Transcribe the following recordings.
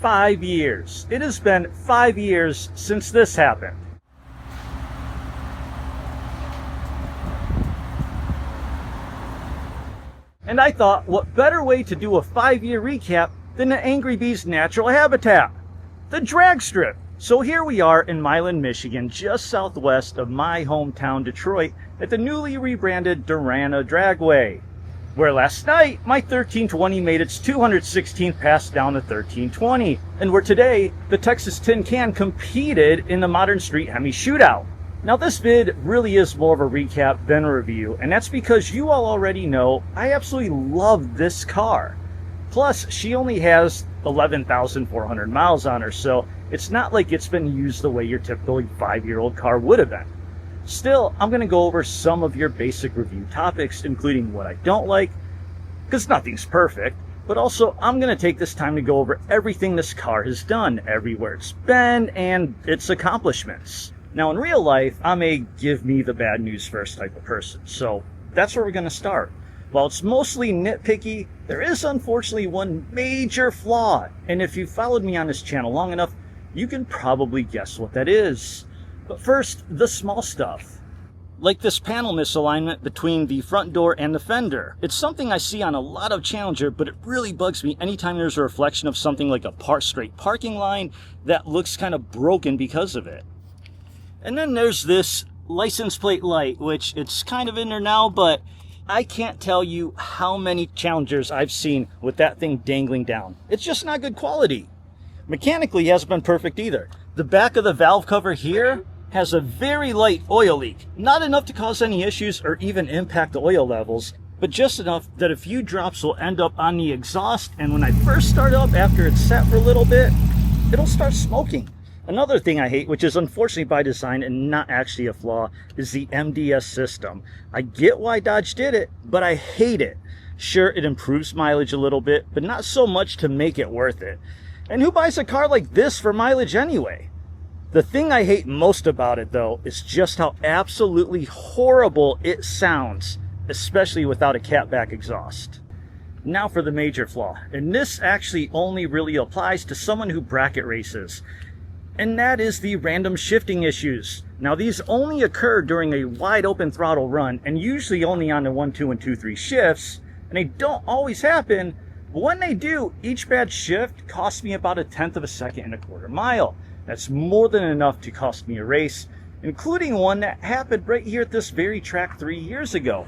5 years. It has been 5 years since this happened. And I thought, what better way to do a 5-year recap than an Angry Bee's natural habitat, the drag strip. So here we are in Milan, Michigan, just southwest of my hometown, Detroit, at the newly rebranded Durana Dragway, where last night my 1320 made its 216th pass down the 1320, and where today the Texas Tin Can competed in the Modern Street Hemi Shootout. Now this vid really is more of a recap than a review, and that's because you all already know I absolutely love this car. Plus, she only has 11,400 miles on her, so it's not like it's been used the way your typical 5-year-old car would have been. Still, I'm going to go over some of your basic review topics, including what I don't like, because nothing's perfect, but also I'm going to take this time to go over everything this car has done, everywhere it's been, and its accomplishments. Now in real life, I'm a give me the bad news first type of person, so that's where we're going to start. While it's mostly nitpicky, there is unfortunately one major flaw, and if you've followed me on this channel long enough, you can probably guess what that is. But first, the small stuff. Like this panel misalignment between the front door and the fender. It's something I see on a lot of Challenger, but it really bugs me anytime there's a reflection of something like a straight parking line that looks kind of broken because of it. And then there's this license plate light, which it's kind of in there now, but I can't tell you how many Challengers I've seen with that thing dangling down. It's just not good quality. Mechanically, it hasn't been perfect either. The back of the valve cover here has a very light oil leak. Not enough to cause any issues or even impact the oil levels, but just enough that a few drops will end up on the exhaust, and when I first start up after it's sat for a little bit, it'll start smoking. Another thing I hate, which is unfortunately by design and not actually a flaw, is the MDS system. I get why Dodge did it, but I hate it. Sure, it improves mileage a little bit, but not so much to make it worth it. And who buys a car like this for mileage anyway? The thing I hate most about it, though, is just how absolutely horrible it sounds, especially without a catback exhaust. Now for the major flaw, and this actually only really applies to someone who bracket races, and that is the random shifting issues. Now these only occur during a wide open throttle run, and usually only on the 1, 2, and 2, 3 shifts, and they don't always happen, but when they do, each bad shift costs me about 1/10 of a second and a quarter mile. That's more than enough to cost me a race, including one that happened right here at this very track 3 years ago.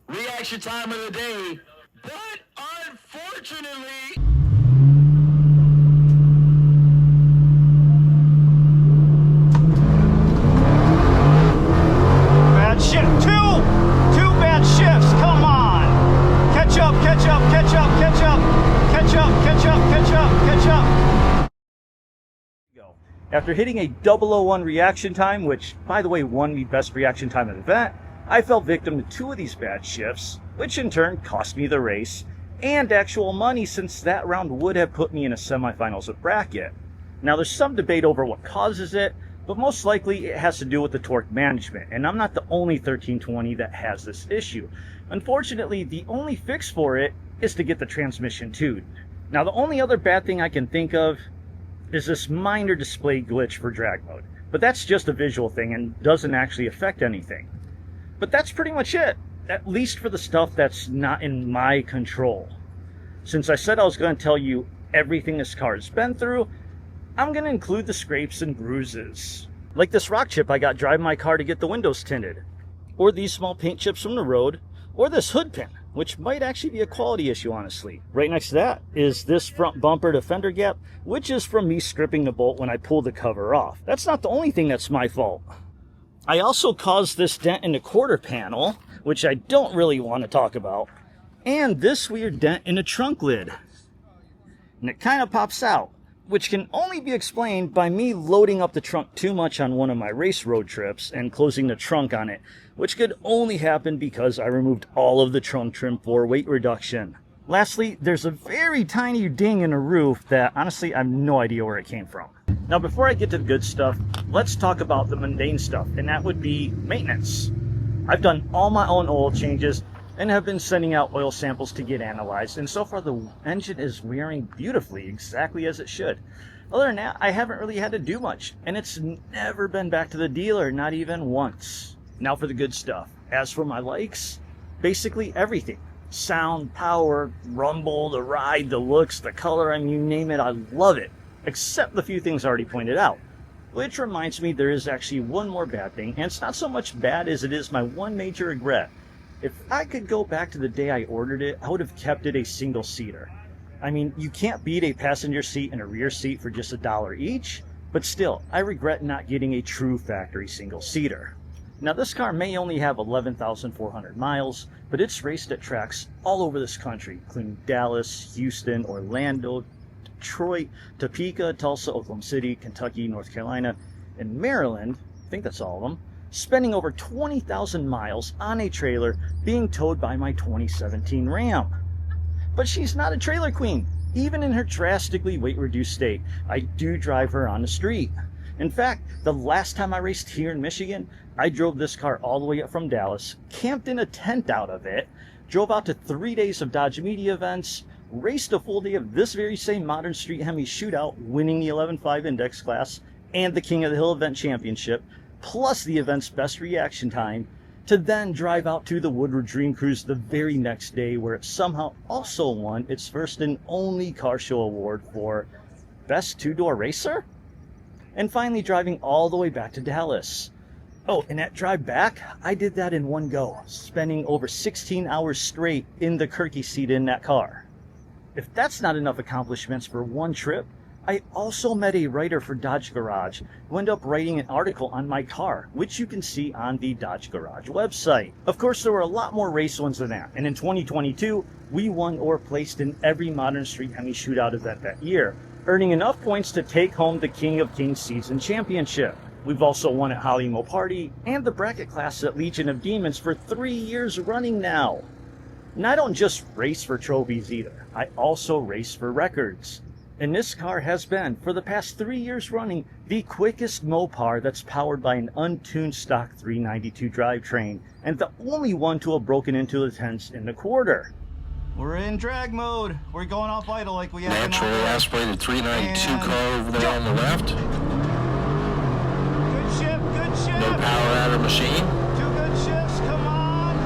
Reaction time of the day, but unfortunately, Bad shift. Two bad shifts. Come on. Catch up, catch up, catch up, catch up, catch up, catch up, catch up, catch up. After hitting a 001 reaction time, which by the way won me best reaction time of the event, I fell victim to 2 of these bad shifts, which in turn cost me the race and actual money, since that round would have put me in a semifinals of bracket. Now there's some debate over what causes it, but most likely it has to do with the torque management, and I'm not the only 1320 that has this issue. Unfortunately, the only fix for it is to get the transmission tuned. Now the only other bad thing I can think of is this minor display glitch for drag mode, but that's just a visual thing and doesn't actually affect anything. But that's pretty much it, at least for the stuff that's not in my control. Since I said I was going to tell you everything this car has been through, I'm going to include the scrapes and bruises. Like this rock chip I got driving my car to get the windows tinted, or these small paint chips from the road, or this hood pin, which might actually be a quality issue, honestly. Right next to that is this front bumper to fender gap, which is from me stripping the bolt when I pulled the cover off. That's not the only thing that's my fault. I also caused this dent in the quarter panel, which I don't really want to talk about, and this weird dent in the trunk lid. And it kind of pops out, which can only be explained by me loading up the trunk too much on one of my race road trips and closing the trunk on it, which could only happen because I removed all of the trunk trim for weight reduction. Lastly, there's a very tiny ding in the roof that honestly I have no idea where it came from. Now before I get to the good stuff, let's talk about the mundane stuff, and that would be maintenance. I've done all my own oil changes and have been sending out oil samples to get analyzed, and so far the engine is wearing beautifully, exactly as it should. Other than that, I haven't really had to do much, and it's never been back to the dealer, not even once. Now for the good stuff. As for my likes, basically everything. Sound, power, rumble, the ride, the looks, the color, I mean, you name it, I love it. Except the few things already pointed out. Which reminds me there is actually one more bad thing, and it's not so much bad as it is my one major regret. If I could go back to the day I ordered it, I would have kept it a single-seater. I mean, you can't beat a passenger seat and a rear seat for just $1 each, but still, I regret not getting a true factory single-seater. Now this car may only have 11,400 miles, but it's raced at tracks all over this country, including Dallas, Houston, Orlando, Detroit, Topeka, Tulsa, Oklahoma City, Kentucky, North Carolina, and Maryland, I think that's all of them, spending over 20,000 miles on a trailer being towed by my 2017 Ram. But she's not a trailer queen. Even in her drastically weight-reduced state, I do drive her on the street. In fact, the last time I raced here in Michigan, I drove this car all the way up from Dallas, camped in a tent out of it, drove out to 3 days of Dodge Media events, raced a full day of this very same Modern Street Hemi shootout, winning the 11.5 index class and the King of the Hill event championship, plus the event's best reaction time, to then drive out to the Woodward Dream Cruise the very next day, where it somehow also won its first and only car show award for Best Two-Door Racer? And finally driving all the way back to Dallas. Oh, and that drive back, I did that in one go, spending over 16 hours straight in the Kirky seat in that car. If that's not enough accomplishments for one trip, I also met a writer for Dodge Garage who ended up writing an article on my car, which you can see on the Dodge Garage website. Of course, there were a lot more race ones than that, and in 2022, we won or placed in every Modern Street Hemi shootout event that year, earning enough points to take home the King of Kings season championship. We've also won at Hollymo Party and the bracket class at Legion of Demons for 3 years running now. And I don't just race for trophies either, I also race for records. And this car has been, for the past 3 years running, the quickest Mopar that's powered by an untuned stock 392 drivetrain, and the only one to have broken into the tents in the quarter. We're in drag mode. We're going off idle like we have. Natural aspirated 392 car over there on the left. Good shift, good shift. No power adder machine. 2 good shifts, come on.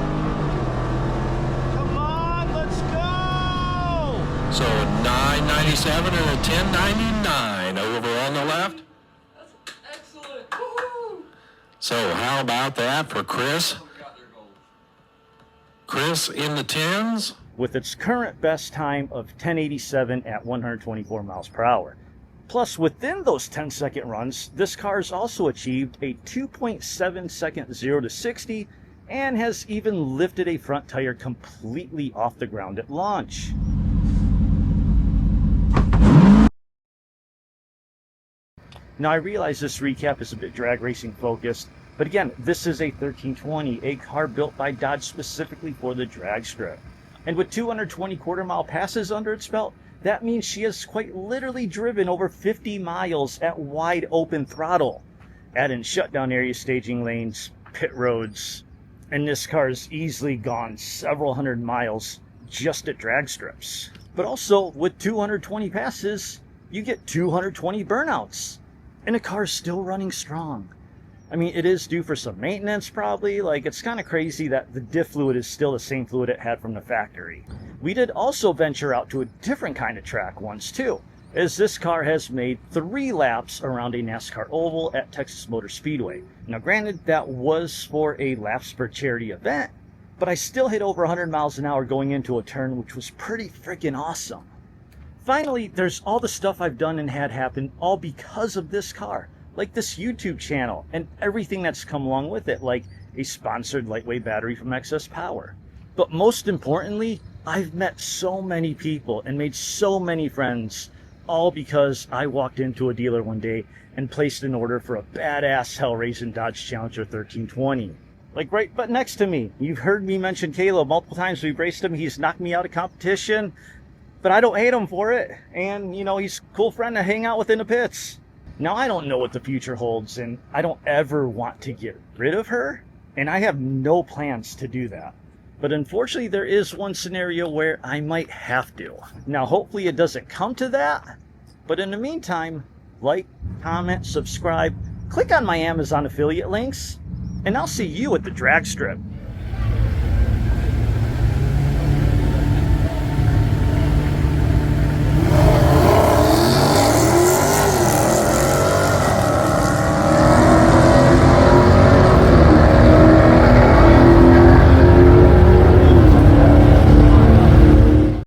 Come on, let's go. So a 997 and a 1099 over on the left. That's excellent. Woo-hoo. So how about that for Chris? Chris in the 10s. With its current best time of 1087 at 124 miles per hour. Plus, within those 10-second runs, this car has also achieved a 2.7 second 0 to 60 and has even lifted a front tire completely off the ground at launch. Now, I realize this recap is a bit drag racing focused, but again, this is a 1320, a car built by Dodge specifically for the drag strip. And with 220 quarter-mile passes under its belt, that means she has quite literally driven over 50 miles at wide open throttle. Add in shutdown area, staging lanes, pit roads, and this car has easily gone several hundred miles just at drag strips. But also, with 220 passes, you get 220 burnouts. And the car's still running strong. I mean, it is due for some maintenance probably. Like, it's kind of crazy that the diff fluid is still the same fluid it had from the factory. We did also venture out to a different kind of track once too, as this car has made 3 laps around a NASCAR oval at Texas Motor Speedway. Now granted, that was for a laps per charity event, but I still hit over 100 miles an hour going into a turn, which was pretty freaking awesome. Finally, there's all the stuff I've done and had happen all because of this car. Like this YouTube channel and everything that's come along with it, like a sponsored lightweight battery from Excess Power. But most importantly, I've met so many people and made so many friends, all because I walked into a dealer one day and placed an order for a badass hell-raising Dodge Challenger 1320. like right but next to me. You've heard me mention Caleb multiple times. We've raced him. He's knocked me out of competition, but I don't hate him for it. And, you know, he's a cool friend to hang out with in the pits. Now, I don't know what the future holds, and I don't ever want to get rid of her, and I have no plans to do that. But unfortunately, there is one scenario where I might have to. Now, hopefully it doesn't come to that, but in the meantime, like, comment, subscribe, click on my Amazon affiliate links, and I'll see you at the drag strip.